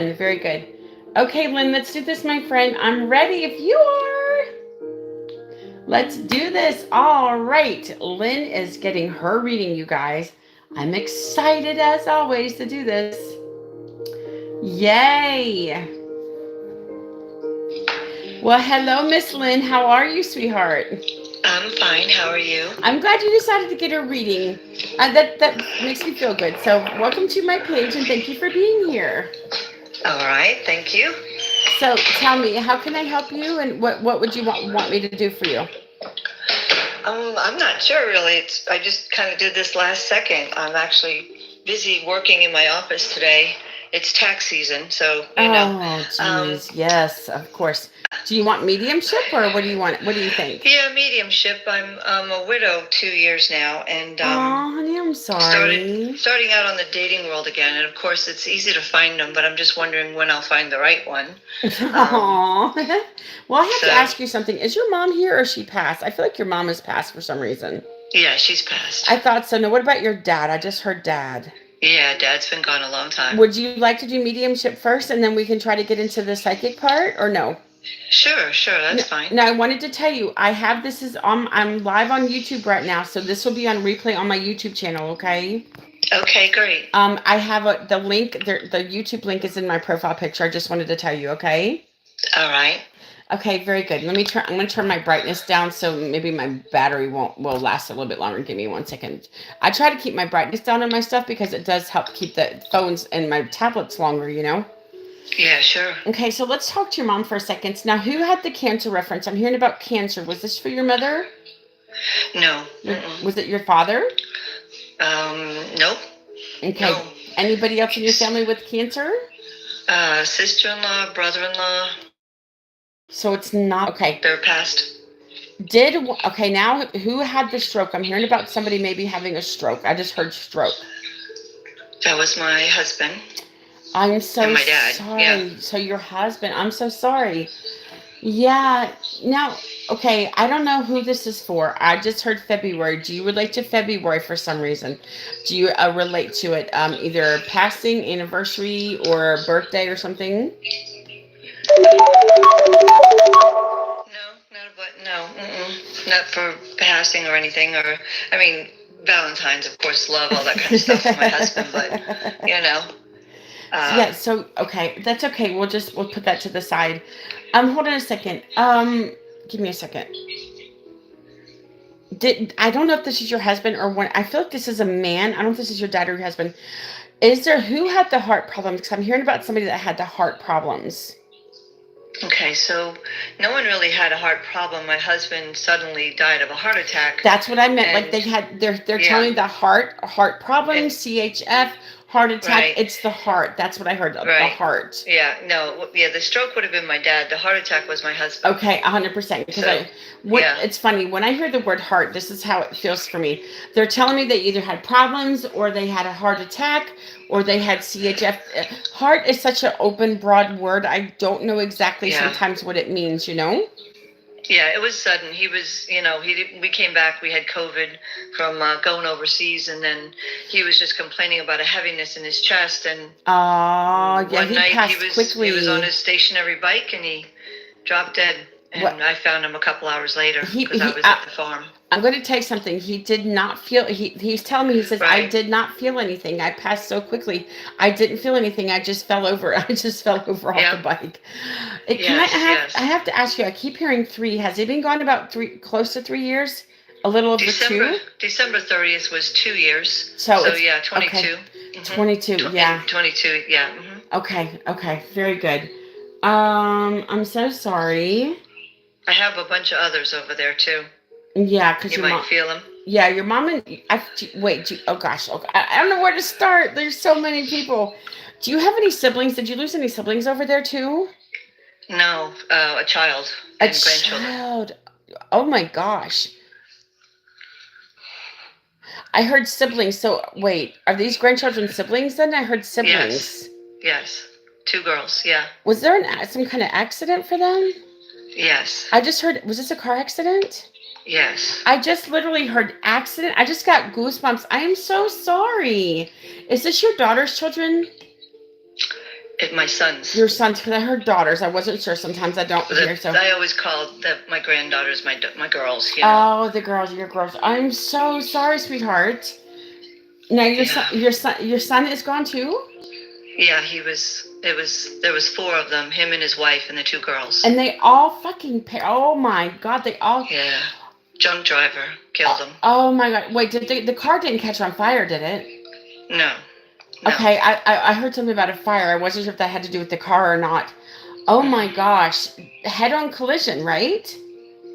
Very good. Okay, Lynn, let's do this, my friend. I'm ready if you are. Let's do this. All right. Lynn is getting her reading, you guys. I'm excited as always to do this. Yay. Well, hello, Miss Lynn. How are you, sweetheart? I'm fine. How are you? I'm glad you decided to get a reading. That makes me feel good. So, welcome to my page and thank you for being here. All right. Thank you. So, tell me, how can I help you, and what would you want me to do for you? I'm not sure really. I just kind of did this last second. I'm actually busy working in my office today. It's tax season, so Oh, Um, geez. Yes, of course. Do you want mediumship or what do you want? What do you think? yeah, mediumship. I'm a widow 2 years now, and Oh, honey, I'm sorry. starting out on the dating world again. And of course, it's easy to find them, but I'm just wondering when I'll find the right one. Oh. Well, I have to So ask you something. Is your mom here or she passed? I feel like your mom has passed for some reason. yeah, she's passed. I thought so. No, what about your dad? I just heard dad. Yeah, Dad's been gone a long time. Would you like to do mediumship first and then we can try to get into the psychic part or no? Sure, No, that's fine. no, I wanted to tell you, I have this is on I'm live on YouTube right now, so this will be on replay on my YouTube channel, okay? Okay, great. I have the link, the YouTube link is in my profile picture. I just wanted to tell you, okay? All right. Okay, very good. I'm gonna turn my brightness down so maybe my battery will last a little bit longer. Give me 1 second. I try to keep my brightness down on my stuff because it does help keep the phones and my tablets longer, you know? Yeah, sure. Okay, so let's talk to your mom for a second. Now, who had the cancer reference? I'm hearing about cancer. Was this for your mother? No. Was it your father? Nope. Okay. No. Anybody else in your family with cancer? Sister-in-law, brother-in-law, So it's not okay. they're passed. Okay, now who had the stroke? I'm hearing about somebody maybe having a stroke. I just heard stroke. That was my husband I'm so and my dad. sorry. Yeah. So your husband, I'm so sorry. Yeah. Now, okay, I don't know who this is for. I just heard February. Do you relate to February for some reason? Do you relate to it either passing, anniversary, or birthday or something? No, not a but. No, not for passing or anything. Or, I mean, Valentine's, of course, love all that kind of stuff for my husband. But you know, Yeah, so okay, that's okay. We'll put that to the side. Hold on a second. Give me a second. Did I don't know if this is your husband or one. I feel like this is a man. I don't know if this is your dad or your husband. Is there who had the heart problems? Because I'm hearing about somebody that had the heart problems. okay. So no one really had a heart problem. My husband suddenly died of a heart attack. That's what I meant. Like And they had, they're yeah, telling the heart problems, and CHF, heart attack. right, It's the heart. That's what I heard. The right. heart. Yeah, no, yeah. The stroke would have been my dad. The heart attack was my husband. Okay, 100%. Because So yeah, it's funny when I hear the word heart. This is how it feels for me. They're telling me they either had problems or they had a heart attack or they had CHF. Heart is such an open, broad word. I don't know exactly yeah. sometimes what it means. You know. Yeah, it was sudden. He was, we came back. We had COVID from going overseas, and then he was just complaining about a heaviness in his chest. And Oh, yeah, one he night passed he was on quickly. his stationary bike, and he dropped dead. What And I found him a couple hours later because I he was at the farm. I'm going to tell you something. He did not feel. He's telling me. He says, "I Right? did not feel anything. I passed so quickly. I didn't feel anything. I just fell over. I just fell over off the Yep. bike." Yes. I Yes. have to ask you. I keep hearing 3. Has it been gone about 3, close to 3 years? A little over December 2. December 30th was 2 years. So So it's yeah, okay. 22. 22. In Yeah. 22. Yeah. Okay. Okay. Very good. I'm so sorry. I have a bunch of others over there too. Yeah, because You your might mom. feel them. Yeah, your mom and wait. Oh gosh. Okay, I don't know where to start. There's so many people. Do you have any siblings? Did you lose any siblings over there too? No, a child A and grandchildren. child. Oh my gosh. I heard siblings. So wait, are these grandchildren siblings then? I heard Yes, siblings. yes. Two girls. Yeah. Was there some kind of accident for them? Yes, I just heard. Was this a car accident? yes. I just literally heard accident. I just got goosebumps. I am so sorry. Is this your daughter's children? My sons. Your sons, because I heard daughters. I wasn't sure. Sometimes I don't hear. So I always call my granddaughters my girls. You know. oh, the girls, your girls. I'm so sorry, sweetheart. Now Yeah. your son is gone too, Yeah, he was. There was four of them. Him and his wife and the two girls. and they all fucking. Oh my god, they all. Yeah. Drunk driver killed them. Oh my god! Wait, did the car didn't catch on fire? Did it? No. No. Okay, I heard something about a fire. I wasn't sure if that had to do with the car or not. Oh my gosh, head-on collision, right?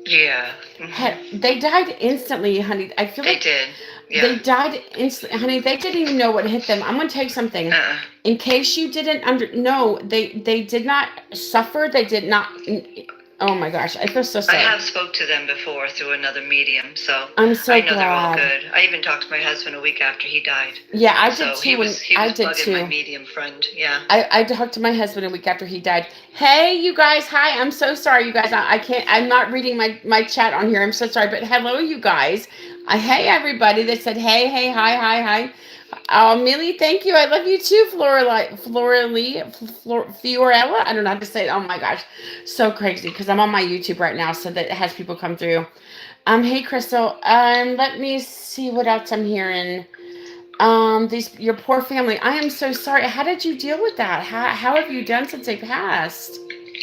Yeah. Mm-hmm. They died instantly, honey. I feel They like did. Yeah. they died instantly, honey. They didn't even know what hit them. I'm gonna tell you something. In case you didn't no, they did not suffer. They did not. Oh my gosh, I feel so I sorry. have spoke to them before through another medium, so I'm so I know glad. they're all good. I even talked to my husband a week after he died. Yeah, I did So too. he was I did bugging too. my medium friend. Yeah. I talked to my husband a week after he died. Hey, you guys. Hi. I'm so sorry, you guys. I can't. I'm not reading my chat on here. I'm so sorry. But hello, you guys. Hey, everybody that said hey, hey, hi. Millie, thank you. I love you too, Fiorella. I don't know how to say it. Oh my gosh, so crazy because I'm on my YouTube right now, so that it has people come through. Hey, Crystal. Let me see what else I'm hearing. Your poor family. I am so sorry. How did you deal with that? How have you done since they passed?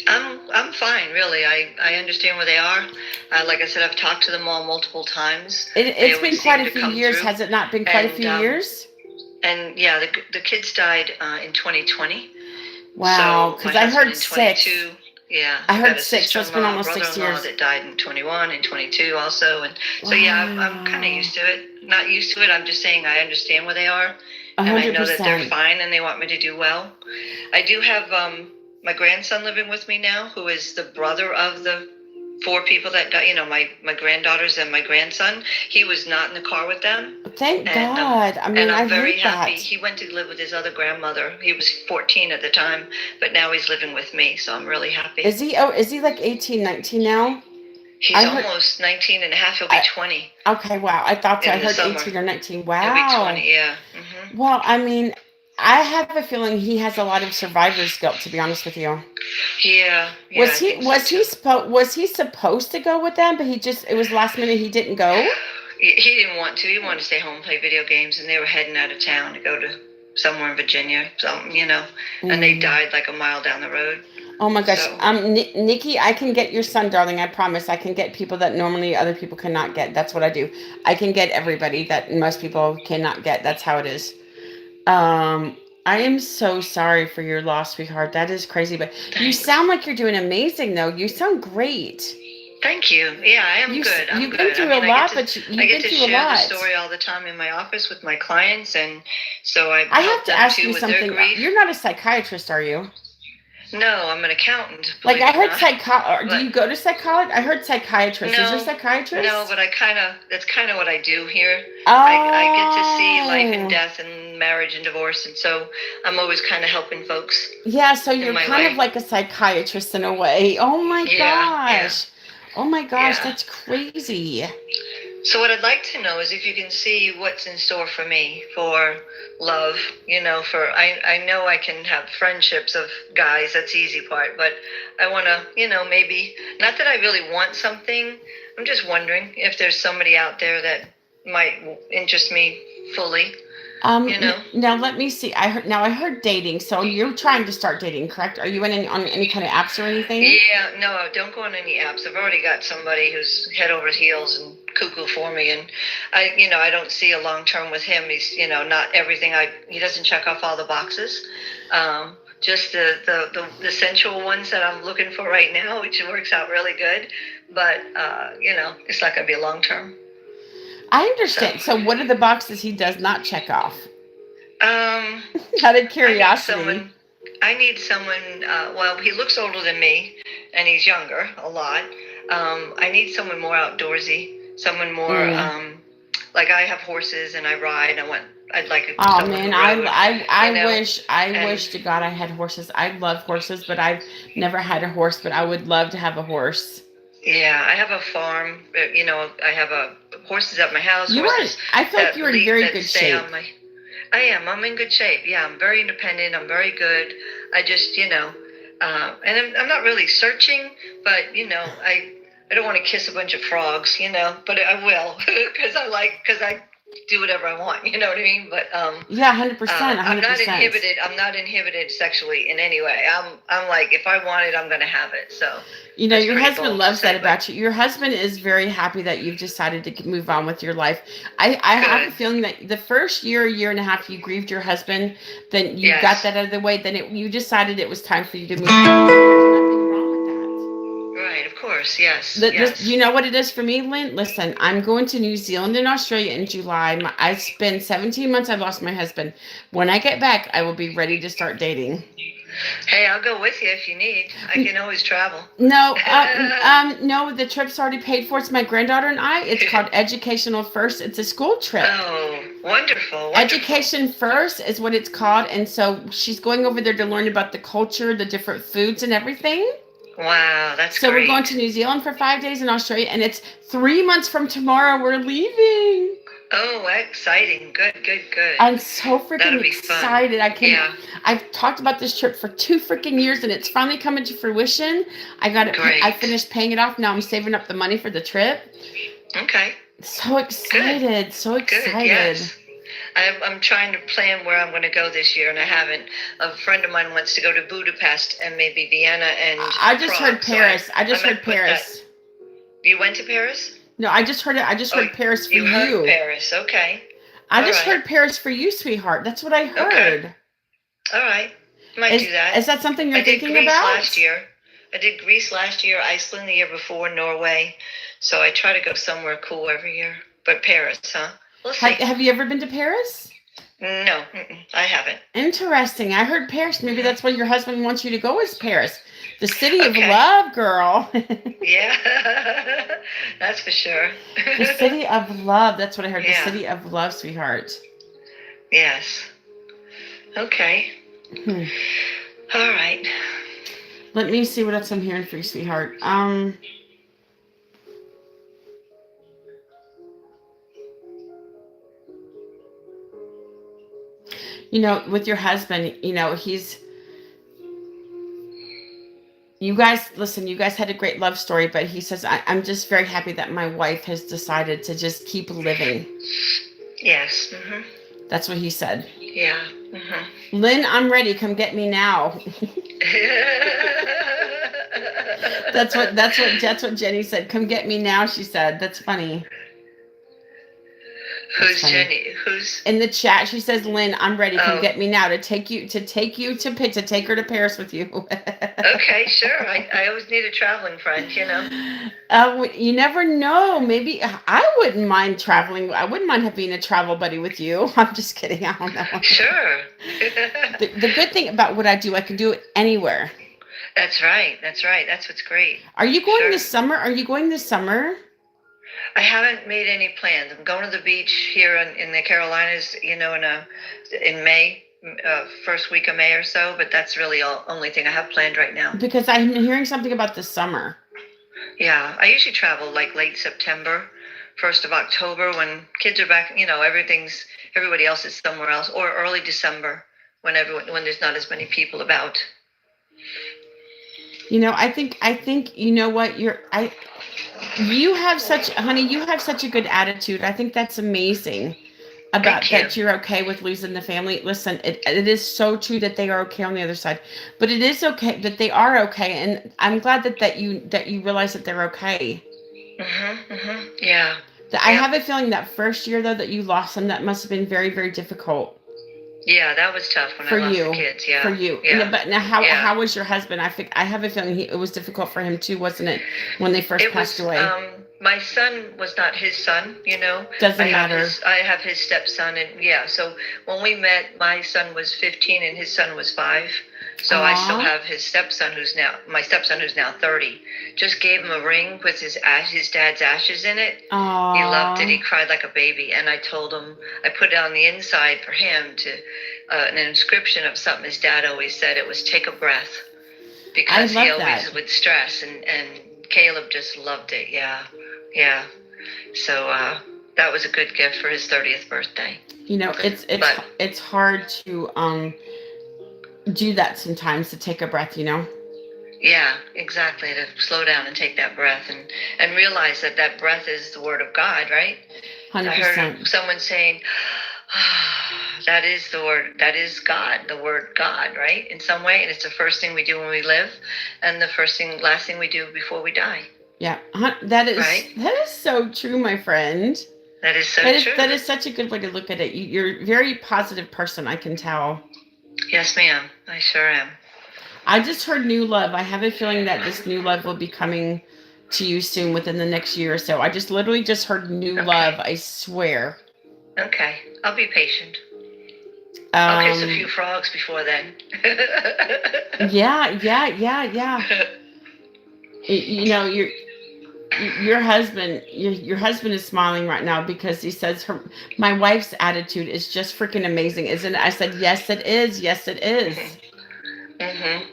I'm fine, really. I understand where they are. Like I said, I've talked to them all multiple times. It's been quite a few years, has it not been quite a few years? And yeah, the kids died in 2020. Wow, because I heard 6. Yeah, I heard 6. So it's been almost 6 years. That died in 21 and 22 also, and so yeah, I'm kind of used to it. Not used to it. I'm just saying I understand where they are, 100%. and I know that they're fine, and they want me to do well. I do have my grandson living with me now, who is the brother of the 4 people that died. You know, my granddaughters and my grandson. He was not in the car with them. Thank God. I mean, I'm very happy. He went to live with his other grandmother. He was 14 at the time, but now he's living with me, so I'm really happy. Is he like 18, 19 now? He's almost 19 and a half. He'll be 20. Okay, wow. I thought so. I heard summer. 18 or 19. Wow. He'll be 20, yeah. Mm-hmm. Well, I mean, I have a feeling he has a lot of survivor's guilt, to be honest with you. Yeah. Was he supposed to go with them, but it was last minute he didn't go? He didn't want to. He wanted to stay home and play video games, and they were heading out of town to go to somewhere in Virginia, and they died like a mile down the road. Oh my gosh. So. Nikki, I can get your son, darling. I promise. I can get people that normally other people cannot get. That's what I do. I can get everybody that most people cannot get. That's how it is. I am so sorry for your loss, sweetheart. That is crazy. But you sound like you're doing amazing, though. You sound great. Thank you. Yeah, I am good. You've been through a lot, but you've been through a lot. I get to share the story all the time in my office with my clients, and so I have to ask you something. You're not a psychiatrist, are you? No, I'm an accountant. Like I heard do you go to psychology? I heard psychiatrist. No, is there psychiatrist? No, but that's kind of what I do here. Oh. I get to see life and death and marriage and divorce, and so I'm always kind of helping folks. Yeah, so you're kind of like a psychiatrist in a way. Oh my gosh. Yeah. Oh my gosh, that's crazy. So what I'd like to know is if you can see what's in store for me for love, I know I can have friendships of guys, that's the easy part, but I want to, maybe, not that I really want something, I'm just wondering if there's somebody out there that might interest me fully. Now let me see. I heard dating. So you're trying to start dating, correct? Are you on any kind of apps or anything? Yeah, no, don't go on any apps. I've already got somebody who's head over heels and cuckoo for me, and I don't see a long term with him. He's not everything. He doesn't check off all the boxes. Just the sensual ones that I'm looking for right now, which works out really good. But it's not gonna be a long term. I understand. So what are the boxes he does not check off? Out of curiosity. I need someone, well, he looks older than me, and he's younger, a lot. I need someone more outdoorsy, someone more, like I have horses and I ride. I'd like a Oh man, I wish to God I had horses. I love horses, but I've never had a horse, but I would love to have a horse. Yeah, I have a farm. I have horses at my house. I feel like you're in very good shape. I am. I'm in good shape. Yeah, I'm very independent. I'm very good. I just, and I'm not really searching, but I don't want to kiss a bunch of frogs, but I will because I do whatever I want. You know what I mean? But Yeah, 100%, I'm not 100%. inhibited. I'm not inhibited sexually in any way. I'm like, if I want it, I'm gonna have it. So You know, that's your pretty husband bold to loves that say, but about you. Your husband is very happy that you've decided to move on with your life. I have a good. feeling that the first year and a half you grieved your husband, then you got Yes. that out of the way, then you decided it was time for you to move on. There's nothing wrong with that. Right. Of course. Yes. You Yes. know what it is for me, Lynn? Listen, I'm going to New Zealand and Australia in July. I spent 17 months. I lost my husband. When I get back, I will be ready to start dating. Hey, I'll go with you if you need. I can always travel. No, no, the trip's already paid for. It's my granddaughter and I. It's called Educational First. It's a school trip. Oh, wonderful, wonderful. Education First is what it's called. And so she's going over there to learn about the culture, the different foods and everything. Wow, that's So great. we're going to New Zealand for 5 days in Australia, and it's 3 months from tomorrow. We're leaving. Oh, exciting. Good, good, good. I'm so That'll freaking be fun. excited. Yeah, I've talked about this trip for 2 freaking years, and it's finally coming to fruition. I got it. great. I finished paying it off. Now I'm saving up the money for the trip. Okay, So excited. So good. excited. Yes. I'm trying to plan where I'm going to go this year, and I haven't. A friend of mine wants to go to Budapest and maybe Vienna and I just Prague, heard Paris. so I just might heard put Paris. You went to Paris? No, I just heard it. I just Oh, heard Paris for you heard you. Paris. Okay. I All just right. heard Paris for you, sweetheart. That's what I Okay. heard. All right. Might Is, do that. is that something you're I did thinking Greece about? last year. I did Greece last year, Iceland the year before, Norway. So I try to go somewhere cool every year. But Paris, huh? We'll see. Have you ever been to Paris? No, I haven't. Interesting. I heard Paris. Maybe that's where your husband wants you to go is Paris. The city of Okay. love, girl. Yeah, that's for sure. The city of love. That's what I heard. Yeah. The city of love, sweetheart. Yes. Okay. Hmm. All right. Let me see what else I'm hearing for you, sweetheart. You know, with your husband, you know, you guys, listen, you guys had a great love story, but he says, I'm just very happy that my wife has decided to just keep living. Yes. That's what he said. Yeah. Lynn, I'm ready. Come get me now. That's what Jenny said. Come get me now, she said. That's funny. Who's funny. Jenny? Who's In the chat, she says, Lynn, I'm ready. Come Oh. get me now to take her to Paris with you. Okay, sure. I always need a traveling friend, you know. You never know. Maybe I wouldn't mind traveling. I wouldn't mind being a travel buddy with you. I'm just kidding. I don't know. Sure. The good thing about what I do, I can do it anywhere. That's right. That's right. That's what's great. Are you going Sure. this summer? Are you going this summer? I haven't made any plans. I'm going to the beach here in the Carolinas, you know, in May, first week of May or so. But that's really only thing I have planned right now. Because I'm hearing something about the summer. Yeah, I usually travel like late September, 1st of October when kids are back. You know, everybody else is somewhere else, or early December when there's not as many people about. You know, I think you know what you have such a good attitude. I think that's amazing about Thank you. that you're okay with losing the family. Listen, it is so true that they are okay on the other side, but it is okay that they are okay, and I'm glad that you realize that they're okay. Yeah. I have a feeling that first year though that you lost them, that must have been very, very difficult Yeah, that was tough when for I lost you. the kids. Yeah. For you. Yeah. But now, how Yeah. how was your husband? I have a feeling it was difficult for him too, wasn't it, when they first It passed was. away? My son was not his son. You know. Doesn't matter. I have his stepson, and yeah. So when we met, my son was 15 and his son was 5. So I still Aw. have my stepson who's now 30. Just gave him a ring with his dad's ashes in it. Aww. He loved it. He cried like a baby. And I told him, I put it on the inside for him to an inscription of something his dad always said. It was take a breath. Because I he love always that. would stress. And Caleb just loved it. Yeah. Yeah. So that was a good gift for his 30th birthday. You know, But it's hard to do that sometimes, to take a breath, you know. yeah, exactly. To slow down and take that breath and realize that that breath is the word of God, right? I heard 100%. someone saying, that is the word, that is God, the word God, right? In some way, and it's the first thing we do when we live, and the last thing we do before we die. Yeah, Right? that is so true, my friend. That is so true. That is such a good way to look at it. You're a very positive person, I can tell. Yes, ma'am. I sure am. I just heard new love. I have a feeling that this new love will be coming to you soon, within the next year or so. I just literally just heard new love. I swear. Okay, I'll be patient. I'll kiss a few frogs before then. Yeah. You know, your husband is smiling right now because he says my wife's attitude is just freaking amazing, isn't it? I said, yes, it is. Yes, it is. Mhm.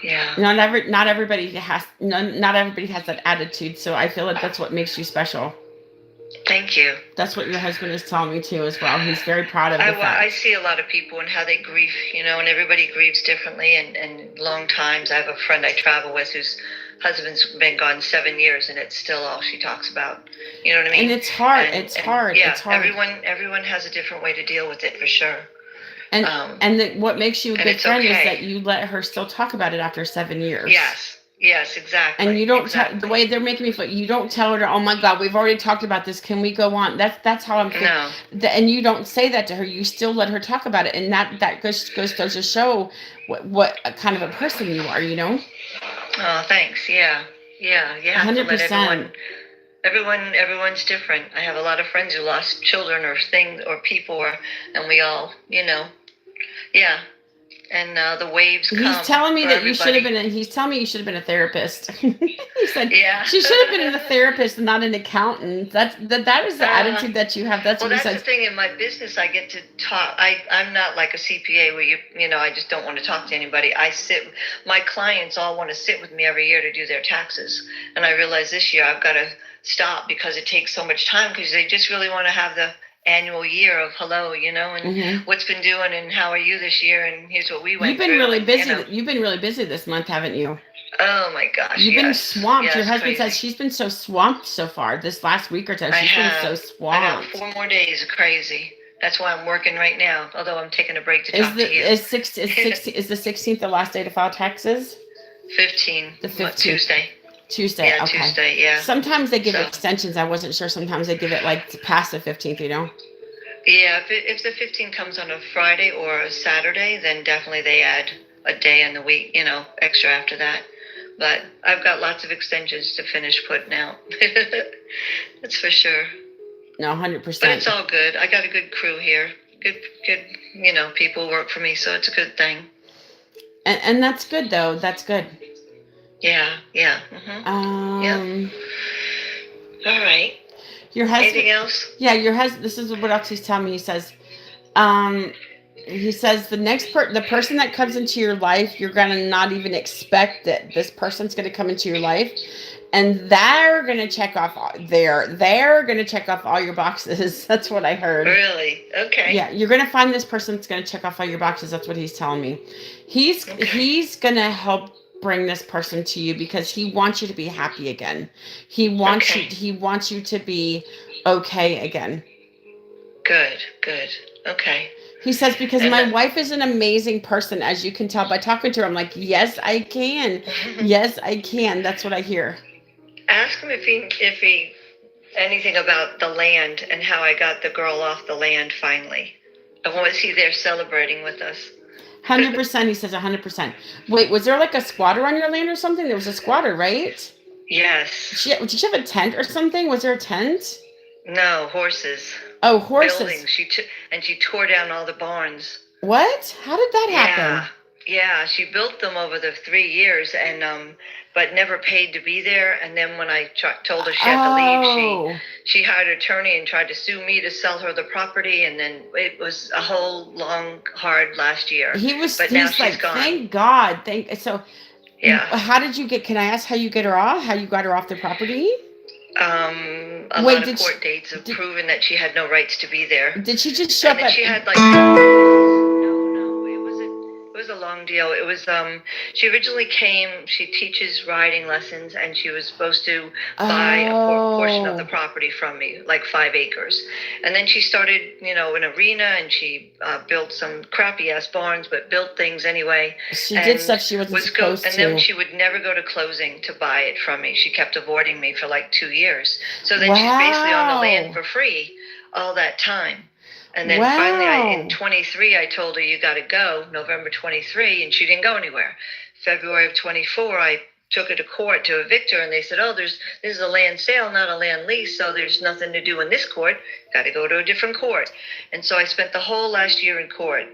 Yeah. Not everybody has that attitude. So I feel like that's what makes you special. Thank you. That's what your husband is telling me too as well. He's very proud of the fact. I see a lot of people and how they grieve, you know, and everybody grieves differently and long times. I have a friend I travel with whose husband's been gone 7 years and it's still all she talks about. You know what I mean? And it's hard. It's hard. Yeah, it's hard. Everyone has a different way to deal with it for sure. And what makes you a good friend is that you let her still talk about it after 7 years. Yes, exactly. And you don't tell the way they're making me feel. You don't tell her, "Oh my God, we've already talked about this. Can we go on?" That's how I'm feeling. No. And you don't say that to her. You still let her talk about it, and that goes to show what kind of a person you are. You know. Oh, thanks. Yeah. You have 100%. to let everyone's different. I have a lot of friends who lost children or things or people, and we all, you know, yeah. And the waves come. He's telling me that everybody. He's telling me you should have been a therapist. He said, yeah, she should have been a therapist and not an accountant. That is the attitude that you have. That's what he says. That's the thing. In my business, I get to talk. I'm not like a CPA where you know, I just don't want to talk to anybody. My clients all want to sit with me every year to do their taxes. And I realized this year I've got to stop because it takes so much time because they just really want to have the annual year of hello, you know, and what's been doing and how are you this year and here's what we went through. Really busy. You know. You've been really busy this month, haven't you? Oh my gosh. You've been swamped. Yes, your husband says she's been so swamped so far this last week or so. She's been so swamped. I have 4 more days of crazy. That's why I'm working right now, although I'm taking a break to talk to you. Is the 16th the last day to file taxes? 15. The 15th. Tuesday. Yeah, okay. Tuesday, yeah. Sometimes they give extensions. I wasn't sure. Sometimes they give it like past the 15th, you know? Yeah, if the 15th comes on a Friday or a Saturday, then definitely they add a day in the week, you know, extra after that. But I've got lots of extensions to finish putting out. That's for sure. No, 100%. But it's all good. I got a good crew here. Good, you know, people work for me, so it's a good thing. And that's good, though. That's good. Yeah. Mm-hmm. Yeah. All right. Your husband. Anything else? Yeah, your husband. This is what else he's telling me. He says, the person that comes into your life, you're gonna not even expect that this person's gonna come into your life, and they're gonna check off all your boxes. That's what I heard. Really? Okay. Yeah, you're gonna find this person that's gonna check off all your boxes. That's what he's telling me. He's gonna help bring this person to you because he wants you to be happy again. He wants you to be okay again. Good. Okay. He says, because my wife is an amazing person, as you can tell by talking to her. I'm like, yes, I can. Yes, I can. That's what I hear. Ask him if he anything about the land and how I got the girl off the land finally. And was he there celebrating with us? 100%. He says 100%. Wait, was there like a squatter on your land or something? There was a squatter, right? Yes. Did she have a tent or something? Was there a tent? No, horses. Oh, horses. Buildings. She tore down all the barns. What? How did that happen? Yeah, she built them over the 3 years and but never paid to be there. And then when I told her she had to leave, she hired an attorney and tried to sue me to sell her the property. And then it was a whole long, hard last year. But now she's gone. Thank God. Yeah. How did you can I ask how you get her off? How you got her off the property? A Wait, lot of court dates have did, proven that she had no rights to be there. did she just show And up then at? she had like no, it was a long deal. It was she originally came, she teaches riding lessons, and she was supposed to buy a portion of the Oh, property from me, like 5 acres. And then she started, an arena, and she built some crappy ass barns, but built things anyway. she did And stuff she wasn't supposed and then to. she would never go to closing to buy it from me. She kept avoiding me for like 2 years. So then she's basically on the land Wow. for free all that time. And then finally, in Wow. 23, I told her, you got to go, November 23, and she didn't go anywhere. February of 24, I took her to court to evict her, and they said, oh, this is a land sale, not a land lease, so there's nothing to do in this court. Got to go to a different court. And so I spent the whole last year in court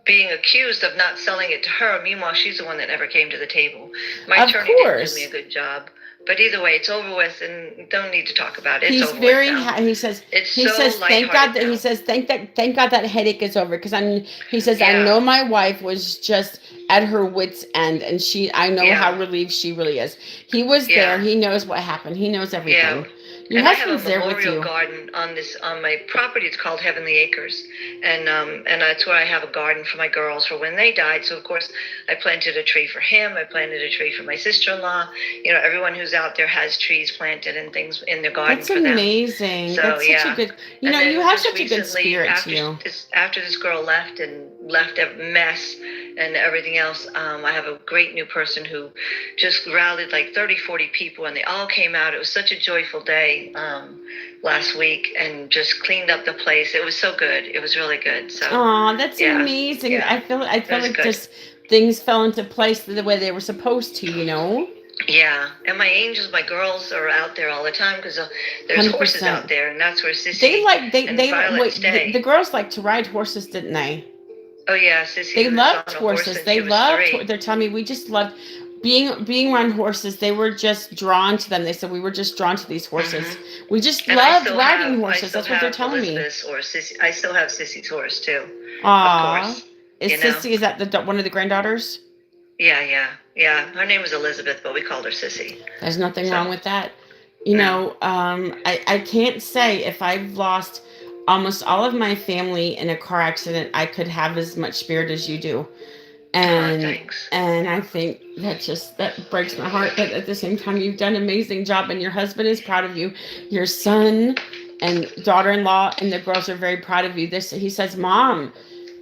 being accused of not selling it to her. Meanwhile, she's the one that never came to the table. My Of attorney didn't do course. me a good job. But either way, it's over with, and don't need to talk about it. It's He's over very with now. he says It's he so says thank God lighthearted that he now. says thank God that headache is over because he says I Yeah. know my wife was just at her wits end and I know Yeah. how relieved she really is. He was there. Yeah. He knows what happened. He knows Yeah. everything. Your And I have a husband's there with memorial you. garden on my property. It's called Heavenly Acres, and that's where I have a garden for my girls for when they died. So of course, I planted a tree for him. I planted a tree for my sister-in-law. Everyone who's out there has trees planted and things in their garden That's for them. amazing. So That's such a yeah. good. And then You have just such a good recently, spirit to you. after this girl left a mess and everything else, I have a great new person who just rallied like 30, 40 people, and they all came out. It was such a joyful day last week, and just cleaned up the place. It was so good. It was really good. So Oh, that's yeah, amazing. yeah, I feel was like good. just things fell into place the way they were supposed to, you know? Yeah, and my angels, my girls are out there all the time because there's horses 100%. out there, and that's where Sissy and Violet wait, stay. the girls like to ride horses, didn't they? Oh yeah, Sissy They was loved on a horse horses. since They she was loved. 3. They're telling me we just loved being around horses. They were just drawn to them. They said we were just drawn to these horses. Mhm. We just And I loved still riding have horses. That's what they're telling me. Elizabeth's or Sissy. I still have Sissy's horse too, of Aw, course. is You know. Sissy? Is that one of the granddaughters? Yeah. Her name was Elizabeth, but we called her Sissy. There's nothing So wrong with that. You no. know, I can't say if I've lost almost all of my family in a car accident, I could have as much spirit as you do. And Thanks. I think that breaks my heart. But at the same time, you've done an amazing job, and your husband is proud of you. Your son and daughter-in-law and the girls are very proud of you. He says, Mom.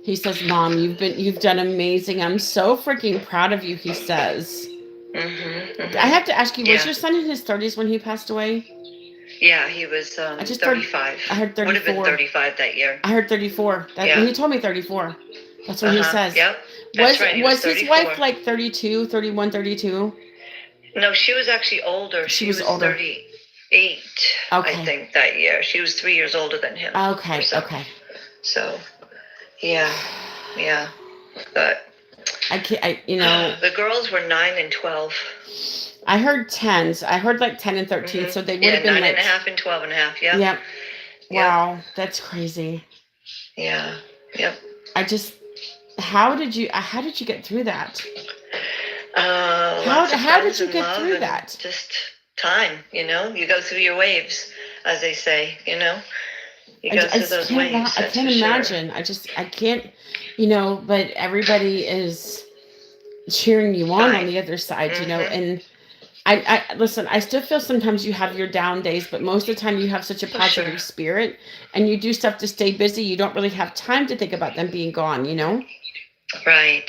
He says, Mom, you've done amazing. I'm so freaking proud of you. He says. I have to ask you, was your son in his 30s when he passed away? Yeah, he was 35. I heard 34. Would have been 35 that year. I heard 34. He told me 34. That's what he says. Yep. That's right. Was his wife like 32, 31, 32? No, she was actually older. She was older. 38, Okay. I think, that year. She was 3 years older than him. Okay, okay. So, yeah. But the girls were 9 and 12. I heard 10s. I heard like 10 and 13, so they would have been 9 like... and a half and 12 and a half, yeah. Yep. Wow, that's crazy. Yeah, yep. How did you get through that? How did you get through that? Just time, you go through your waves, as they say, You go through those waves. I can't imagine. I can't, but everybody is cheering you on the other side, and I listen, I still feel sometimes you have your down days, but most of the time you have such a positive spirit and you do stuff to stay busy. You don't really have time to think about them being gone, Right.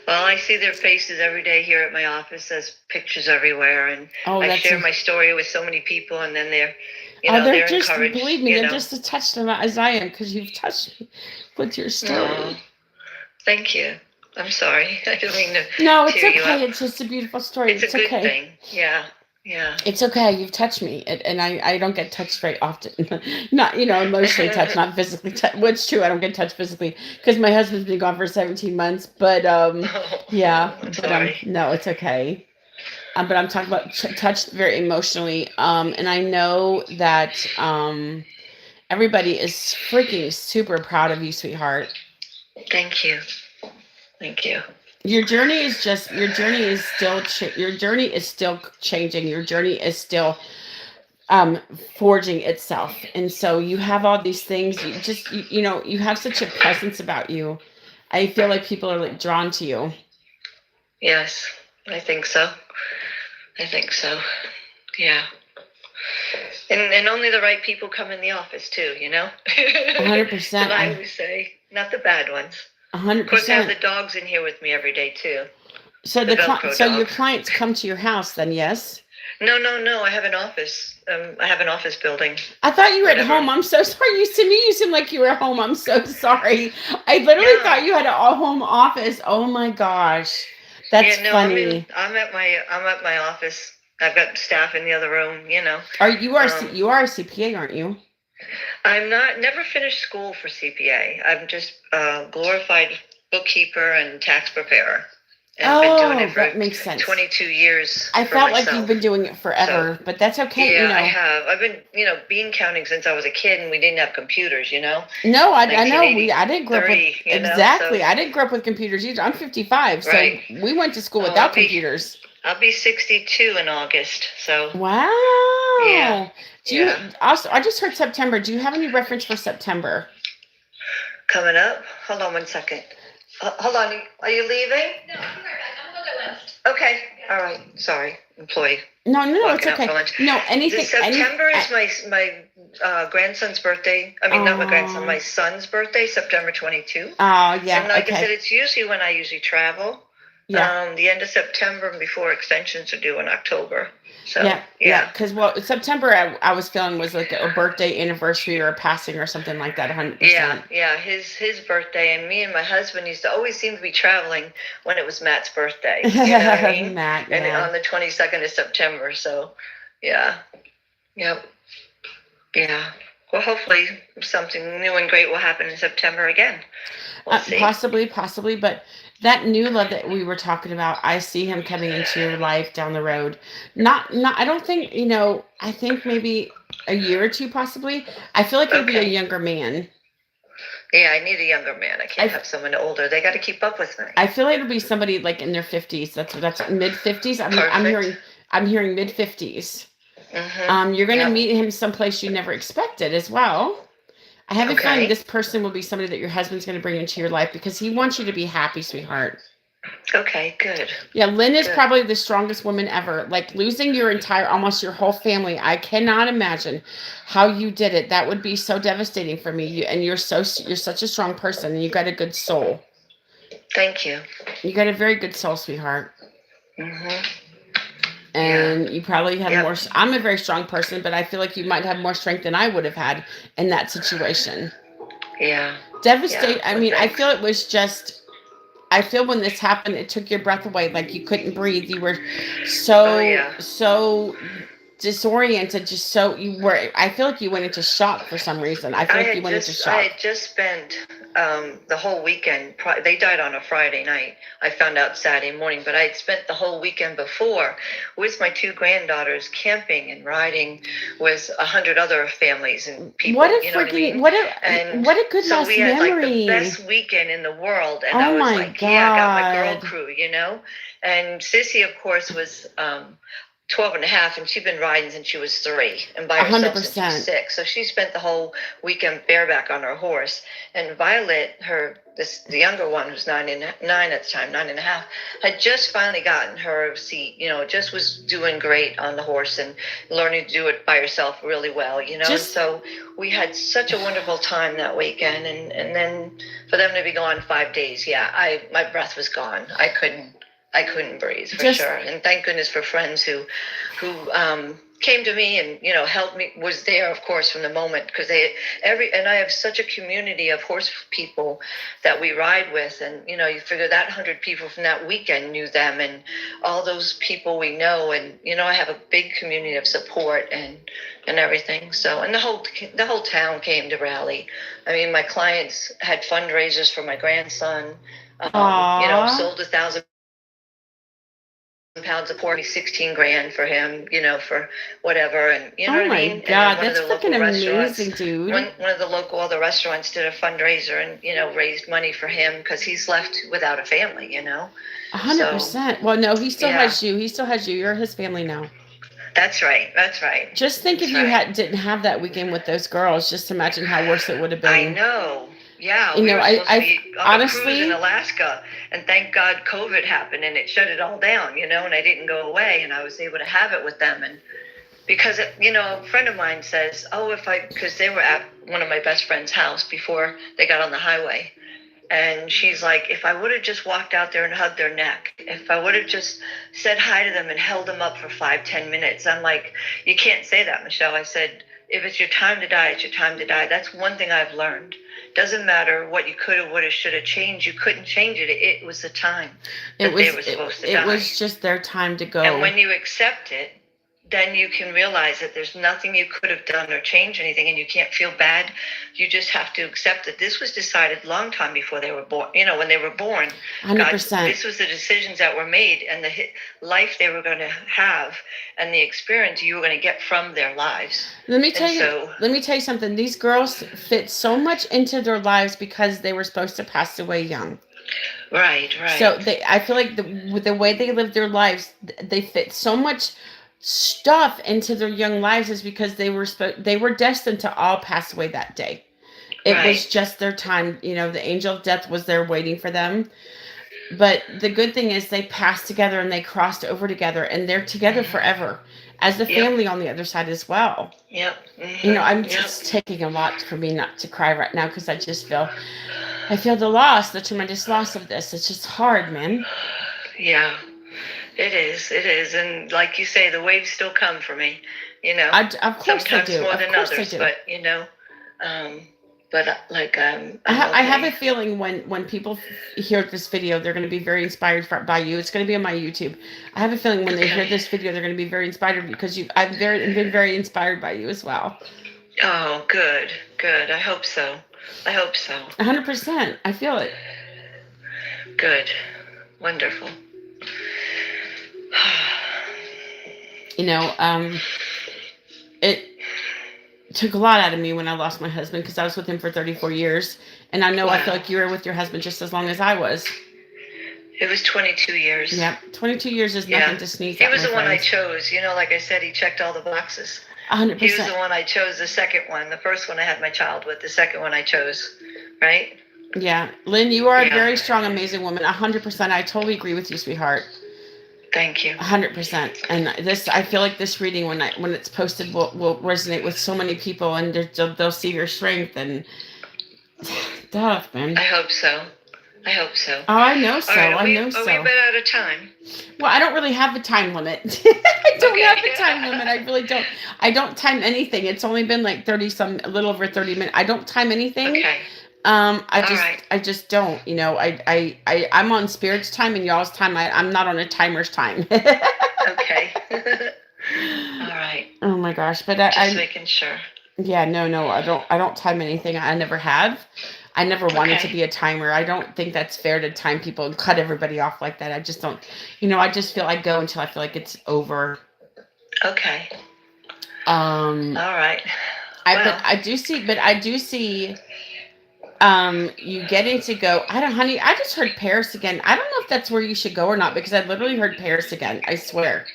Well, I see their faces every day here at my office. There's pictures everywhere, and I share my story with so many people, and then they're just encouraged. Believe me, they're just as touched as I am because you've touched me with your story. Oh, thank you. I'm sorry. I don't mean to. No, it's tear you okay. up. It's just a beautiful story. It's a good thing. Yeah. It's okay. You've touched me, and I don't get touched very often. Not emotionally touched, not physically touched. Well, it's true. I don't get touched physically because my husband's been gone for 17 months. But yeah. I'm sorry. No, it's okay. But I'm talking about touched very emotionally. And I know that everybody is freaking super proud of you, sweetheart. Thank you. Your journey is still your journey is still changing. Your journey is still um forging itself. And so you have all these things, you know, you have such a presence about you. I feel like people are like drawn to you. Yes, I think so. I think so. Yeah. And only the right people come in the office too, you know? 100%. That I always say, not the bad ones. Of course, I have 100%. the dogs in here with me every day too. So The Velcro so your dogs. clients come to your house then, yes? No, no, no. I have an office. I have an office building. I thought you were at Whatever. home. I'm so sorry. To me, you seem like you were at home. I'm so sorry. I literally No. thought you had a home office. Oh my gosh. That's Yeah, no. funny. I'm at my office. I've got staff in the other room. You know. You are a CPA, aren't you? I'm not. Never finished school for CPA. I'm just a glorified bookkeeper and tax preparer, and been doing it Oh, for that makes sense. 22 years I for felt like you've myself. been doing it forever, but that's okay, you Yeah, I know. have. I've been, bean counting since I was a kid, and we didn't have computers. No, I know. 1983. I didn't grow up with So exactly. I didn't grow up with computers either. I'm 55, so right. we went to school Oh, without computers. I'll be 62 in August. So yeah, Wow. Do you yeah. also? I just heard September. Do you have any reference for September? Coming up. Hold on 1 second. Hold on. Are you leaving? No, I'll be right back. I'm gonna go left. Okay. All right. Sorry, employee. No, no, no, it's Walking out okay. for lunch. No, anything. September is my grandson's birthday. I mean, not my grandson, Oh, my son's birthday, September 22. oh, And yeah. like I said, Okay. it's usually when I usually travel. Yeah. The end of September before extensions are due in October. So Yeah, yeah, yeah. because September I was feeling was like a birthday anniversary or a passing or something like that, Yeah, 100%. yeah, his birthday, and me and my husband used to always seem to be traveling when it was Matt's birthday. You know what I mean? Matt, And yeah. on the 22nd of September. So, yeah, yep, yeah. Well, hopefully something new and great will happen in September again. We'll see. Possibly, but that new love that we were talking about, I see him coming into your life down the road. Not. I don't think you know. I think maybe a year or two, possibly. I feel like it'll be a Okay. younger man. Yeah, I need a younger man. I can't I have someone older. They got to keep up with me. I feel like it'll be somebody like in their 50s. That's mid 50s. Perfect. I'm hearing mid 50s. You're gonna Yep. meet him someplace you never expected as well. I have a feeling Okay. this person will be somebody that your husband's gonna bring into your life because he wants you to be happy, sweetheart. Okay. Good. Yeah, Lynn is Good. probably the strongest woman ever. Like losing your entire, almost your whole family. I cannot imagine how you did it. That would be so devastating for me. And you're such a strong person, and you got a good soul. Thank you. You got a very good soul, sweetheart. Mhm. And you probably have Yep. more. I'm a very strong person, but I feel like you might have more strength than I would have had in that situation. Yeah. Devastate. Yeah. I Well, mean, I thanks. feel it was just. I feel when this happened, it took your breath away, like you couldn't breathe. You were Oh yeah. so disoriented, just so you were. I feel like you went into shock for some reason. I feel like you went into I shock. had just spent the whole weekend. They died on a Friday night. I found out Saturday morning, but I had spent the whole weekend before with my two granddaughters camping and riding with 100 other families and people. What a You know what I freaking mean? And what a good so last we had like the memory. best weekend in the world, and I Oh was my like, yeah, I got my girl God. crew, And Sissy, of course, was 12 and a half, and she'd been riding since she was 3 and by herself since she was 100%. 6. So she spent the whole weekend bareback on her horse. And Violet, the younger one, who's 9 at the time, 9 and a half, had just finally gotten her seat, just was doing great on the horse and learning to do it by herself really well, And so we had such a wonderful time that weekend. And then for them to be gone 5 days, yeah, my breath was gone. I couldn't breathe for sure. And thank goodness for friends who came to me and helped me, was there of course from the moment, because and I have such a community of horse people that we ride with, and you figure that 100 people from that weekend knew them, and all those people we know, and I have a big community of support and everything. So, and the whole town came to rally. I mean, my clients had fundraisers for my grandson. Aww. Sold 1,000 pounds of pork, 16 grand for him, for whatever. And you know Oh what I my mean? And then God, one of that's the freaking local restaurants, amazing, dude. one of the local other restaurants did a fundraiser and, raised money for him because he's left without a family. So, 100%. Well, no, he still yeah, has you. He still has you. You're his family now. that's right. That's right. Just think if That's you right. didn't have that weekend with those girls, just imagine how worse it would have I been. know. Yeah, You we know, were I, supposed to I be on a cruise in honestly, Alaska, and thank God COVID happened and it shut it all down, and I didn't go away, and I was able to have it with them. And because, a friend of mine says, oh, because they were at one of my best friend's house before they got on the highway. And she's like, if I would have just walked out there and hugged their neck, if I would have just said hi to them and held them up for 5-10 minutes, I'm like, you can't say that, Michelle. I said, if it's your time to die, it's your time to die. That's one thing I've learned. Doesn't matter what you could have, would have, should have changed. You couldn't change it. It was the time that they were supposed to die. it was just their time to go. And when you accept it, then you can realize that there's nothing you could have done or changed anything, and you can't feel bad. You just have to accept that this was decided a long time before they were born. When they were born, 100%. this was the decisions that were made, and the life they were going to have, and the experience you were going to get from their lives. Let me tell you something. These girls fit so much into their lives because they were supposed to pass away young. Right. So I feel like with the way they lived their lives, they fit so much stuff into their young lives is because they were destined to all pass away that day. It was just their time. The angel of death was there waiting for them. But the good thing is they passed together and they crossed over together and they're together forever as a family on the other side as well. Yep. Mm-hmm. I'm just taking a lot for me not to cry right now because I feel the tremendous loss of this. It's just hard, man. Yeah. It is, and like you say, the waves still come for me. Of course sometimes they do. more than others, but I have a feeling when people hear this video, they're going to be very inspired by you. It's going to be on my YouTube. I have a feeling when they hear this video, they're going to be very inspired because I've been very inspired by you as well. Oh, good. I hope so. 100%. I feel it. Good. Wonderful. It took a lot out of me when I lost my husband because I was with him for 34 years. And I know I feel like you were with your husband just as long as I was. It was 22 years. Yeah, 22 years is nothing to sneeze at. He was the one I chose. Like I said, he checked all the boxes. 100%. He was the one I chose, the second one. The first one I had my child with, the second one I chose. Right? Yeah. Lynn, you are a very strong, amazing woman. 100%. I totally agree with you, sweetheart. Thank you. 100%. And I feel like this reading, when it's posted, will resonate with so many people, and they'll see your strength and stuff, man. I hope so. Oh, I know so. Right, I know so. We've been out of time. Well, I don't really have a time limit. I don't have a time limit. I really don't. I don't time anything. It's only been like a little over 30 minutes. I don't time anything. Okay. I just don't, I'm on spirit's time and y'all's time. I'm not on a timer's time. Okay. All right. Oh my gosh. But I'm making sure. Yeah, no, I don't time anything. I never have. I never wanted to be a timer. I don't think that's fair to time people and cut everybody off like that. I just don't, I just feel I go until I feel like it's over. Okay. All right. But I do see you getting to go. Honey, I just heard Paris again. I don't know if that's where you should go or not because I literally heard Paris again. I swear.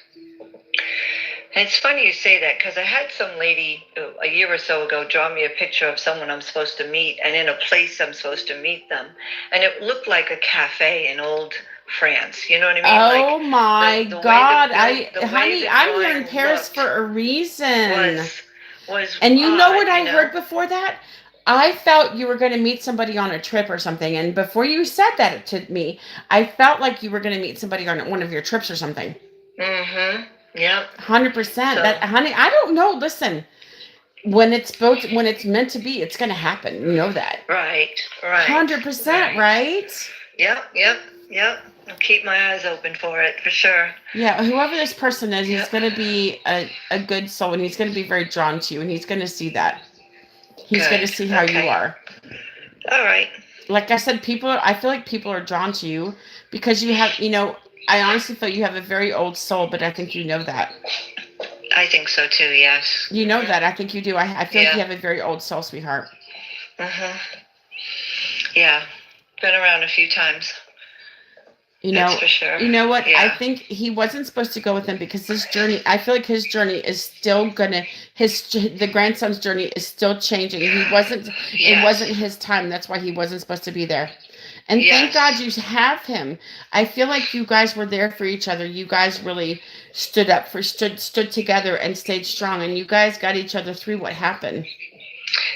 And it's funny you say that because I had some lady a year or so ago draw me a picture of someone I'm supposed to meet and in a place I'm supposed to meet them. And it looked like a cafe in old France. You know what I mean? Oh my God. Honey, I'm here in Paris for a reason. And you know what I heard before that? I felt you were going to meet somebody on a trip or something. And before you said that to me, I felt like you were going to meet somebody on one of your trips or something. Mm-hmm. Yep. 100%. That, honey, I don't know. Listen, when it's meant to be, it's going to happen. You know that. Right. 100%, right? Yep. I'll keep my eyes open for it, for sure. Yeah, whoever this person is, he's going to be a good soul, and he's going to be very drawn to you, and he's going to see that. He's going to see how you are. All right. Like I said, I feel like people are drawn to you because you have, I honestly feel you have a very old soul, but I think you know that. I think so too. Yes. You know that. I think you do. I feel like you Yeah. have a very old soul, sweetheart. Mhm. Yeah. Been around a few times. You That's know, for sure. you know what? I Yeah. think he wasn't supposed to go with him because his journey, I feel like his journey is still gonna, the grandson's journey is still changing. It wasn't Yes. his time. That's why he wasn't supposed to be there. And thank God Yes. you have him. I feel like you guys were there for each other. You guys really stood together and stayed strong, and you guys got each other through what happened.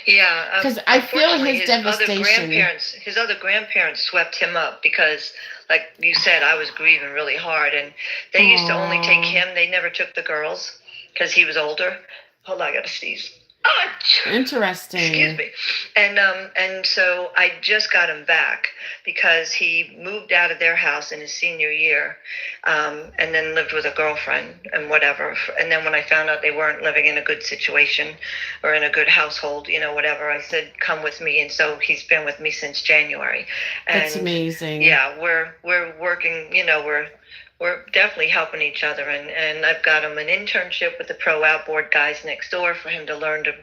Yeah, Because I feel unfortunately, his devastation. his other grandparents swept him up because, like you said, I was grieving really hard, and they used to only take Oh, him. They never took the girls because he was older. Hold on, I gotta sneeze. Oh, excuse interesting. me. And so I just got him back because he moved out of their house in his senior year, and then lived with a girlfriend and whatever. And then when I found out they weren't living in a good situation or in a good household, whatever, I said, "Come with me." And so he's been with me since January, That's and amazing. yeah, we're working. We're definitely helping each other, and I've got him an internship with the pro outboard guys next door for him to learn to work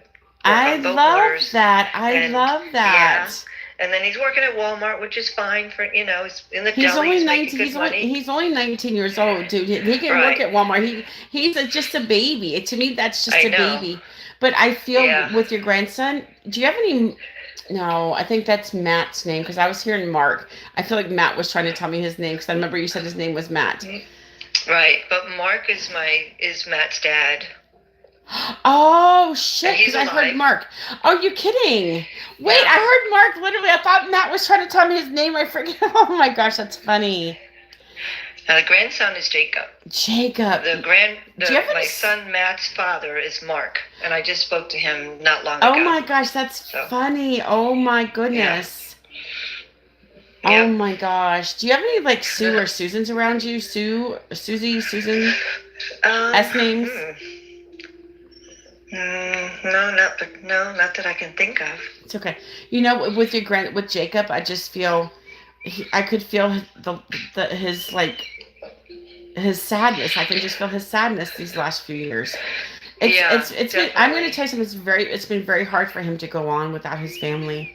I on boat love motors, that. I and love yeah, that. and then he's working at Walmart, which is fine for he's in the He's deli, only he's making 19. good money. He's only 19 years old, dude. He can work Right, at Walmart. Just a baby. To me, that's just I a know. baby. But I feel Yeah. with your grandson, do you have any? No, I think that's Matt's name because I was hearing Mark. I feel like Matt was trying to tell me his name because I remember you said his name was Matt. Right, but Mark is Matt's dad, Oh and shit! Because he's I heard alive. Mark. Oh, you kidding? Wait, Yeah. I heard Mark. Literally, I thought Matt was trying to tell me his name. I forget. Oh my gosh, that's funny. Now the grandson is Jacob. Jacob. Do you have any? My son Matt's father is Mark, and I just spoke to him not long Oh ago. my gosh, that's So funny. Oh my yeah, goodness. Oh yep. my gosh. Do you have any like Sue or Susans around you? Susie, Susan, um, S names? no, not that I can think of. It's okay. With Jacob, I just feel I could feel his like his sadness. I can just feel his sadness these last few years. Yeah, It's been. I'm going to definitely. tell you something. It's been very hard for him to go on without his family.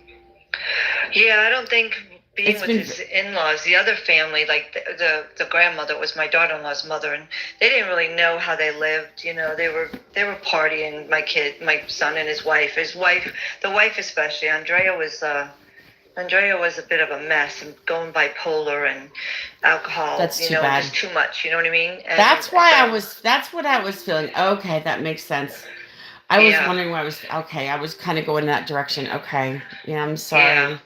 Yeah, I don't think being It's with been. his in-laws, the other family, like the grandmother was my daughter-in-law's mother, and they didn't really know how they lived. They were partying. My son, and his wife. The wife especially, Andrea was a bit of a mess and going bipolar and alcohol. That's too bad. Just too much. You know what I mean? And That's why so that's what I was feeling. Okay, that makes sense. I was yeah, wondering why I was okay. I was kind of going in that direction. Okay. Yeah, I'm yeah. sorry.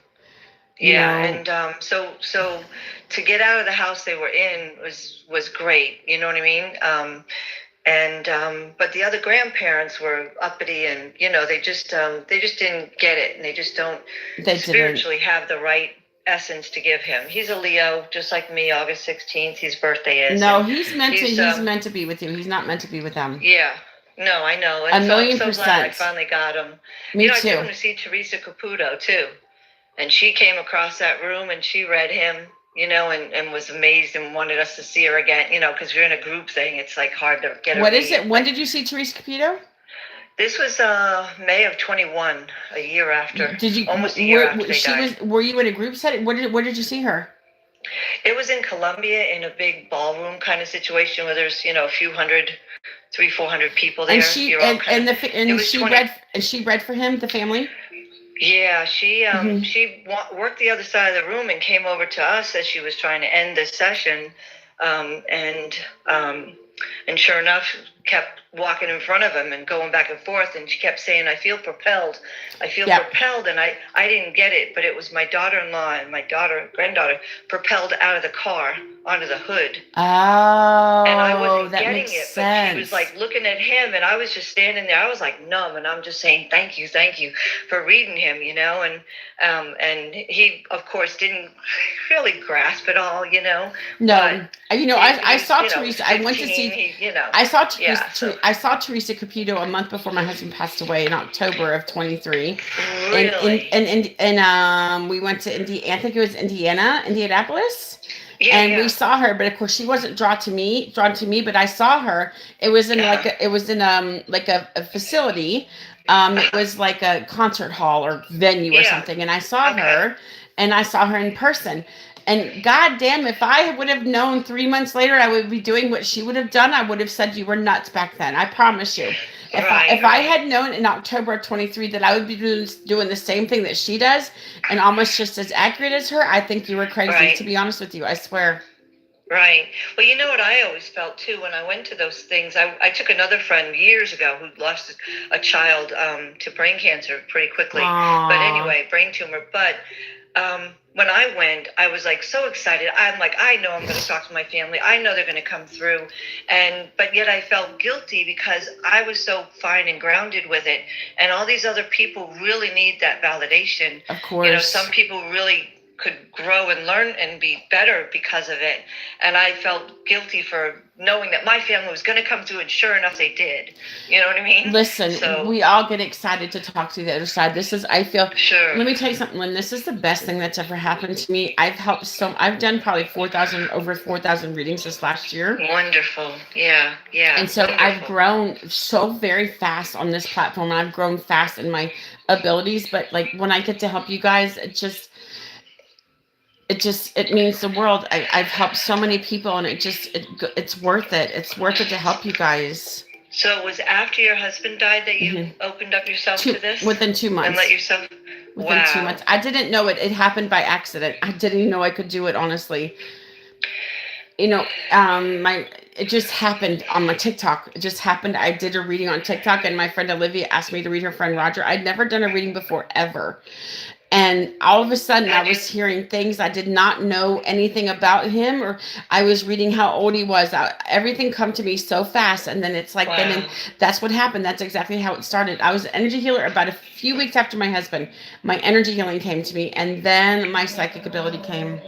You Yeah, know, and so to get out of the house they were in was great. You know what I mean? And but the other grandparents were uppity, and they just didn't get it, and they just don't they didn't. spiritually have the right essence to give him. He's a Leo, just like me. August 16th, his birthday is, No, and he's he's meant to be with you. He's not meant to be with them. yeah. No, I know, A and so I'm million so glad I percent. finally got him. Me I took too. him to see Teresa Caputo too, and she came across that room and she read him, and was amazed and wanted us to see her again, because you're in a group thing, it's like hard to get a What is read. it? When did you see Teresa Capito? This was May of 21, a year after, Did you almost a year after they she died. was were you in a group setting? Where did you see her? It was in Columbia in a big ballroom kind of situation where there's a few hundred, 300-400 people there. And she You're all kind of. It was 20. she read for him, the family? Yeah, she Hmm. worked the other side of the room and came over to us as she was trying to end the session, um, and um, and sure enough, kept walking in front of him and going back and forth, and she kept saying, "I feel propelled, I feel Yep. propelled," and I didn't get it, but it was my daughter-in-law and my granddaughter propelled out of the car onto the hood. And I Oh, wasn't that getting makes it, but she was sense. like looking at him, and I was just standing there. I was like numb, and I'm just saying thank you for reading him, and he of course didn't really grasp it all, No, but I he's saw Teresa. I went to 15, see. he, yeah, so I saw Teresa Capito a month before my husband passed away in October of 23, really, and we went to Indiana. I think it was Indianapolis, Yeah, and we yeah. saw her, but of course she wasn't drawn to me, but I saw her. It was in Uh-huh. like a facility. It Uh-huh. was like a concert hall or venue or Yeah. something, and I saw Okay. her, and I saw her in person. And goddamn, if I would have known 3 months later I would be doing what she would have done, I would have said you were nuts back then. I promise you. Right, If I right. had known in October of 23 that I would be doing the same thing that she does and almost just as accurate as her, I think you were crazy. To Right. be honest with you, I swear. Right. Well, you know what I always felt too when I went to those things. I took another friend years ago who lost a child to brain cancer pretty quickly. But Aww. anyway, brain tumor. But when I went, I was like so excited. I'm like, I know I'm going to talk to my family. I know they're going to come through. But yet I felt guilty because I was so fine and grounded with it. And all these other people really need that validation. Of You know, some course. people really could grow and learn and be better because of it. And I felt guilty for knowing that my family was going to come through, and sure enough, they did. You know what I mean? Listen, So, we all get excited to talk to the other side. I feel, sure. let me tell you something, Lynn, this is the best thing that's ever happened to me. I've done probably 4,000 readings this last year. Wonderful. Yeah, yeah, And so I've wonderful. grown so very fast on this platform. I've grown fast in my abilities, but like when I get to help you guys, it means the world. I've helped so many people, and it's worth it. It's worth it to help you guys. So it was after your husband died that you Hmm. opened up yourself Two to this within two and let months. yourself. Within two Wow. months, I didn't know it. It happened by accident. I didn't even know I could do it. Honestly, my it just happened on my TikTok. It just happened. I did a reading on TikTok, and my friend Olivia asked me to read her friend Roger. I'd never done a reading before ever. And all of a sudden, I Had you? was hearing things I did not know anything about him, or I was reading how old he was. Everything come to me so fast, and then it's like then, and Wow. that's what happened. That's exactly how it started. I was an energy healer about a few weeks after my husband. My energy healing came to me, and then my psychic ability came.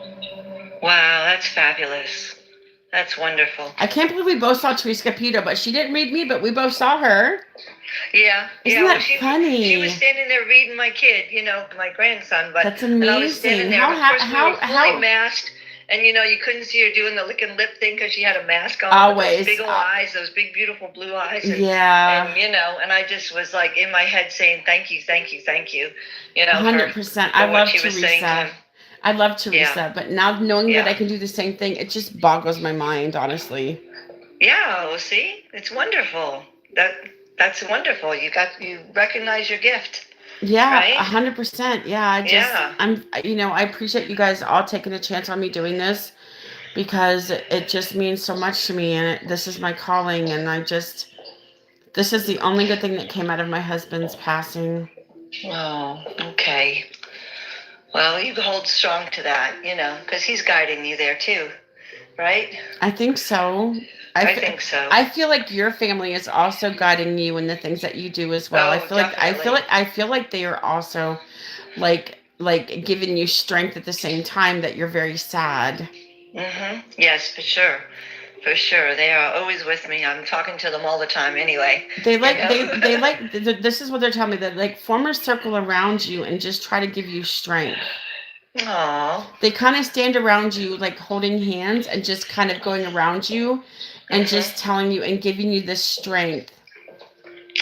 Wow, that's fabulous. That's wonderful. I can't believe we both saw Teresa Capito, but she didn't read me, but we both saw her. Yeah, Isn't yeah. Well, that she was funny? standing there reading my kid, my grandson. But That's and I was standing amazing. there, and of course we were fully How masked, and you couldn't see her doing the lick and lip thing because she had a mask on with those always. big old eyes, those big beautiful blue eyes, Yeah. and I just was like in my head saying thank you, thank you, thank you, for 100%. I what love she was saying to Teresa. him. I love Yeah, Teresa, but now knowing that yeah, I can do the same thing, it just boggles my mind, honestly. yeah. Well, see, it's wonderful. That's wonderful. You recognize your gift, Yeah, right? 100%. Yeah, Yeah. I appreciate you guys all taking a chance on me doing this because it just means so much to me, and this is my calling, and this is the only good thing that came out of my husband's passing. Oh, okay. Well, you hold strong to that, because he's guiding you there too, right? I think so. I think so. I feel like your family is also guiding you in the things that you do as well. Oh, definitely. I feel like they are also like giving you strength at the same time that you're very sad. Yes, for sure. For sure. They are always with me. I'm talking to them all the time anyway, They you like they know? like this is what they're telling me, that like form a circle around you and just try to give you strength. Aw. They kind of stand around you like holding hands and just kind of going around you and just Mm-hmm. telling you and giving you this strength.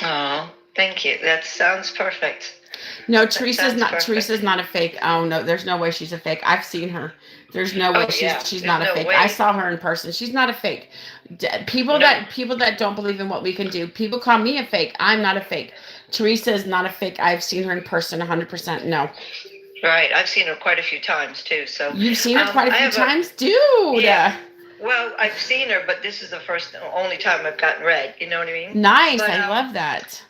Aw. Thank you. That sounds perfect. No, That sounds Teresa's perfect. not a fake. Oh no, there's no way she's a fake. I've seen her. There's no way Oh, yeah. she's There's not a no fake. I way. saw her in person. She's not a fake. No. People that don't believe in what we can do. People call me a fake. I'm not a fake. Teresa is not a fake. I've seen her in person 100%. No. Right. I've seen her quite a few times too. So, You've seen her quite a I few have a, times, dude. yeah. Well, I've seen her, but this is the only time I've gotten read. You know what I mean? Nice. But I love that.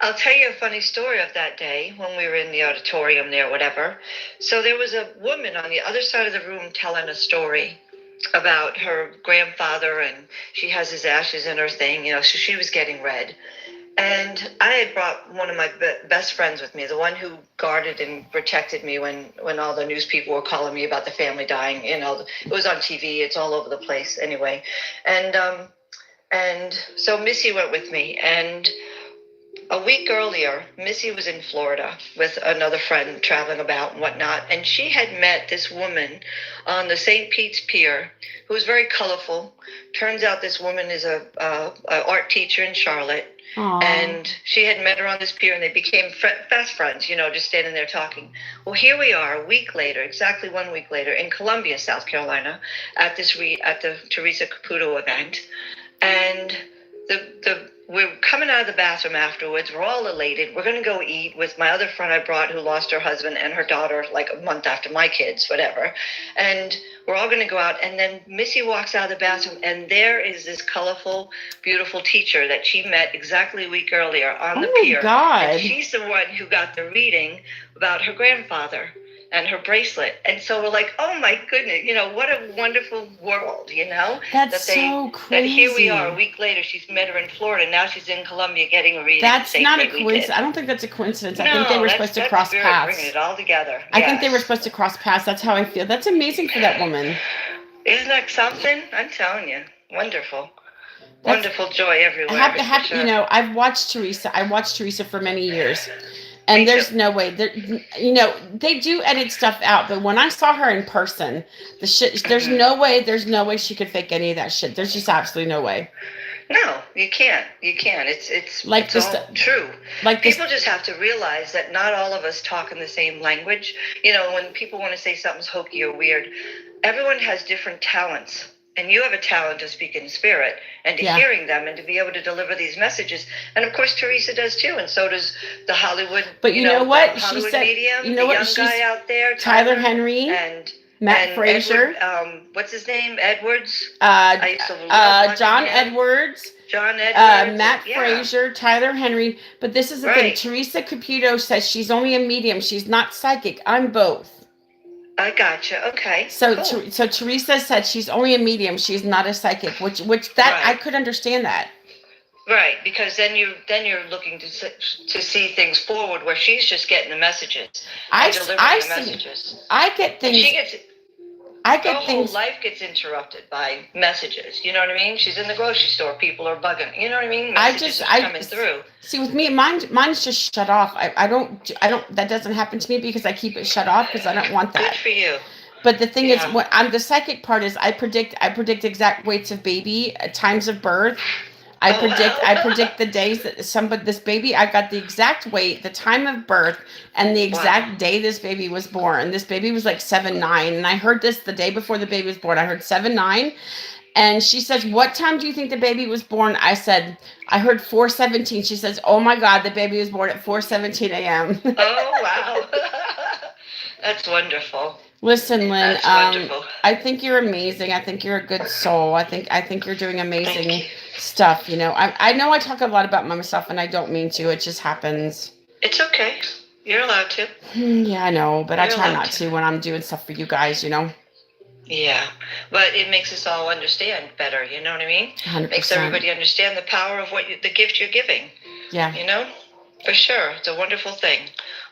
I'll tell you a funny story of that day when we were in the auditorium there, whatever. So there was a woman on the other side of the room telling a story about her grandfather, and she has his ashes in her thing, so she was getting read. And I had brought one of my best friends with me, the one who guarded and protected me when all the news people were calling me about the family dying. It was on TV. It's all over the place anyway. And so Missy went with me, and A week earlier, Missy was in Florida with another friend traveling about and whatnot, and she had met this woman on the St. Pete's Pier who was very colorful. Turns out this woman is a art teacher in Charlotte, Aw. and she had met her on this pier, and they became fast friends, just standing there talking. Well, here we are a week later, exactly 1 week later, in Columbia, South Carolina, at the Teresa Caputo event, and we're coming out of the bathroom afterwards. We're all elated. We're going to go eat with my other friend I brought who lost her husband and her daughter like a month after my kids, whatever. And we're all going to go out. And then Missy walks out of the bathroom, and there is this colorful, beautiful teacher that she met exactly a week earlier on the pier. Oh, God. And she's the one who got the reading about her grandfather and her bracelet. And so we're like, oh my goodness, what a wonderful world, That's so that here we crazy. are a week later. She's met her in Florida. Now she's in Columbia getting a reading. That's Same not a thing we did. coincidence. I don't think that's a coincidence. I No, think they were that's- supposed to that's cross spirit paths. bringing it all together. I think they were Yes. supposed to cross paths. That's how I feel. That's amazing for that woman. Isn't that something? I'm telling you, wonderful, That's- wonderful joy everywhere. Have, for have, sure. I've watched Teresa. I watched Teresa for many years. And Me there's too. no way that, they do edit stuff out. But when I saw her in person, the shit, there's Mhm. no way she could fake any of that shit. There's just absolutely no way. No, you can't. You can't. It's Like it's this- all true. Like this, People just have to realize that not all of us talk in the same language. When people want to say something's hokey or weird, everyone has different talents. And you have a talent to speak in spirit and to Yeah. hearing them and to be able to deliver these messages. And of course, Teresa does too, and so does the Hollywood. But you know what? She Hollywood said- medium, you know the what? young She's- guy out there, Tyler Henry, and Matt Frazier, Edward, what's his name? Edwards. I used to love John watching him. Edwards, John Edwards. Matt yeah. Frazier, Tyler Henry. But this is the thing. Right. Teresa Caputo says she's only a medium. She's not psychic. I'm both. I gotcha. Okay. So, cool. so Teresa said she's only a medium. She's not a psychic, which that Right. I could understand that. Right, because then you're looking to see things forward where she's just getting the messages. I delivering I the see. messages. I get And things. she gets I her get whole things. life gets interrupted by messages. You know what I mean? She's in the grocery store, people are bugging. You know what I mean? Messages are coming through. See, with me, mine's just shut off. I don't. That doesn't happen to me because I keep it shut off because I don't want Good that. for you. But the thing is, Yeah. what I'm the psychic part is I predict exact weights of baby, times of birth. I Oh, predict wow. I predict the days that this baby. I got the exact weight, the time of birth, and the exact Wow. day this baby was born. This baby was like 7/9, and I heard this the day before the baby was born. I heard 7/9, and she says, "What time do you think the baby was born?" I said, "I heard 4:17." She says, "Oh my God, the baby was born at 4:17 a.m." Oh wow. That's wonderful. Listen, Lynn, That's wonderful. I think you're amazing. I think you're a good soul. I think you're doing amazing Thank you. stuff. I know I talk a lot about myself and I don't mean to. It just happens. It's okay. You're allowed to. Yeah, I know, but I You're try allowed not to. to when I'm doing stuff for you guys. Yeah, but it makes us all understand better. You know what I mean? 100%. Makes everybody understand the power of the gift you're giving. Yeah. For sure. It's a wonderful thing.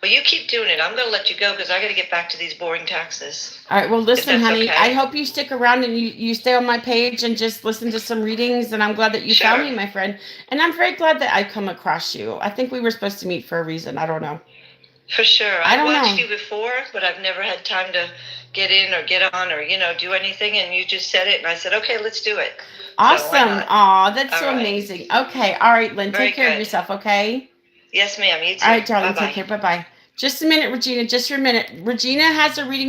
Well, you keep doing it. I'm going to let you go because I got to get back to these boring taxes. All right. Well, listen, that's honey, okay. I hope you stick around and you stay on my page and just listen to some readings. And I'm glad that you found Sure. me, my friend. And I'm very glad that I come across you. I think we were supposed to meet for a reason. I don't know. For sure. I don't watched know. you before, but I've never had time to get in or get on or, do anything. And you just said it. And I said, okay, let's do it. Awesome. not? Aw, that's All so right. amazing. Okay. All right, Lynn. Very Take care of good. yourself, okay? Yes, ma'am. You too. All right, darling. Bye-bye. Take care. Bye-bye. Just a minute, Regina. Just for a minute. Regina has a reading